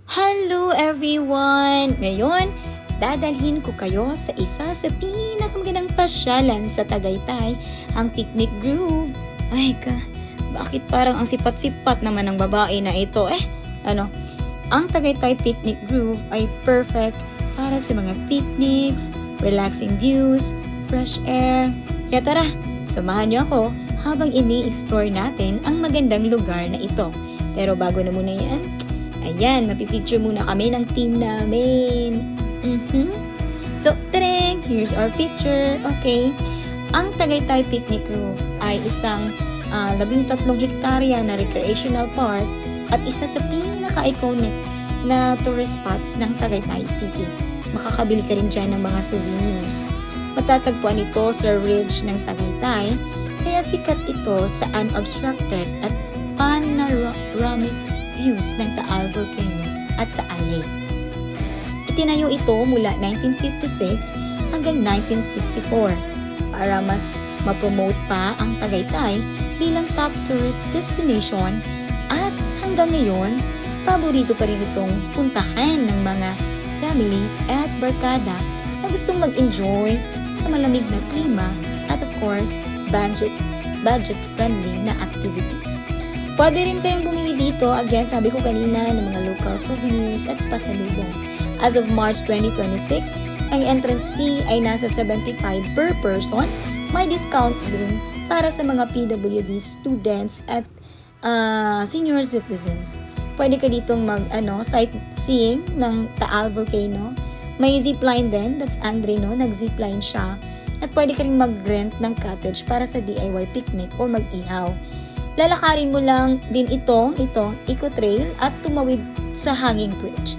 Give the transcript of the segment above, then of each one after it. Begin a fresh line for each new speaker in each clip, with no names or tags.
Hello everyone! Ngayon, dadalhin ko kayo sa isa sa pinakamagandang pasyalan sa Tagaytay, ang Picnic Grove. Ay bakit parang ang sipat-sipat naman ng babae na ito Ang Tagaytay Picnic Grove ay perfect para sa mga picnics, relaxing views, fresh air. Kaya tara, samahan niyo ako habang ini-explore natin ang magandang lugar na ito. Pero bago na muna yan, ayan, mapipicture muna kami ng team namin. So, tarang! Here's our picture. Okay. Ang Tagaytay Picnic Grove ay isang 13 hektarya na recreational park at isa sa pinaka-iconic na tourist spots ng Tagaytay City. Makakabili ka rin dyan ng mga souvenirs. Matatagpuan ito sa ridge ng Tagaytay, kaya sikat ito sa unobstructed at panoramic views ng Taal Volcano at Taal Lake. Itinayo ito mula 1956 hanggang 1964 para mas mapromote pa ang Tagaytay bilang top tourist destination at hanggang ngayon, paborito pa rin itong puntahan ng mga families at barkada na gustong mag-enjoy sa malamig na klima at of course, budget-friendly na activities. Pwede rin kayong bumili dito, again, sabi ko kanina, ng mga local souvenirs at pasalubong. As of March 2026, ang entrance fee ay nasa 75 per person. May discount din para sa mga PWD students at senior citizens. Pwede ka ditong sightseeing ng Taal Volcano. May zipline din, that's Andre, nag-zipline siya. At pwede ka rin mag-rent ng cottage para sa DIY picnic o mag-ihaw. Lalakarin mo lang din ito, eco-trail at tumawid sa hanging bridge.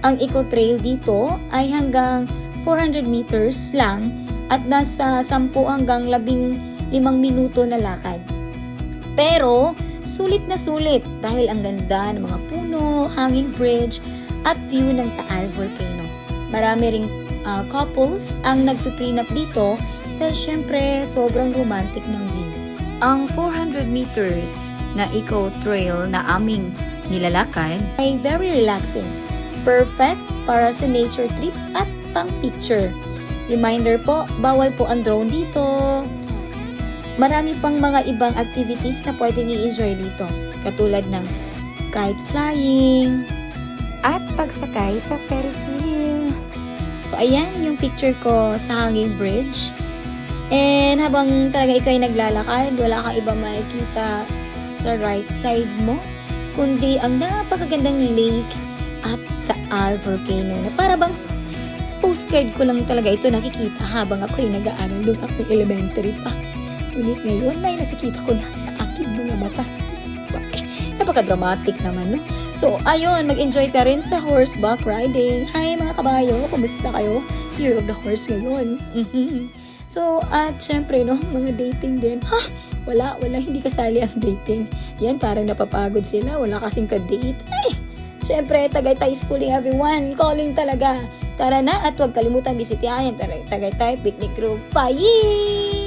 Ang eco-trail dito ay hanggang 400 meters lang at nasa 10 hanggang 15 minuto na lakad. Pero, sulit na sulit dahil ang ganda ng mga puno, hanging bridge at view ng Taal Volcano. Marami ring couples ang nagpiprenup dito dahil syempre sobrang romantic ng view. Ang 400 meters na eco-trail na aming nilalakad ay very relaxing. Perfect para sa nature trip at pang-picture. Reminder po, bawal po ang drone dito. Marami pang mga ibang activities na pwedeng i-enjoy dito. Katulad ng kite flying at pagsakay sa Ferris wheel. So ayan yung picture ko sa hanging bridge. And habang talaga ikaw ay naglalakad, wala kang iba makikita sa right side mo, kundi ang napakagandang lake at Taal Volcano na para bang sa postcard ko lang talaga ito nakikita habang ako ay nag-aaral doon ako elementary pa. Ngunit ngayon ay nakikita ko na sa aking mga mata. Napaka-dramatic naman, no? So, ayun, mag-enjoy ka rin sa horseback riding. Hi mga kabayo, kumusta kayo? Year of the Horse ngayon. So, at syempre, mga dating din. Wala, hindi kasali ang dating. Yan, parang napapagod sila. Wala kasing ka-date. Ay, syempre, Tagaytay is calling everyone. Calling talaga. Tara na at huwag kalimutan bisitahin ang Tagaytay Picnic Grove. Bye!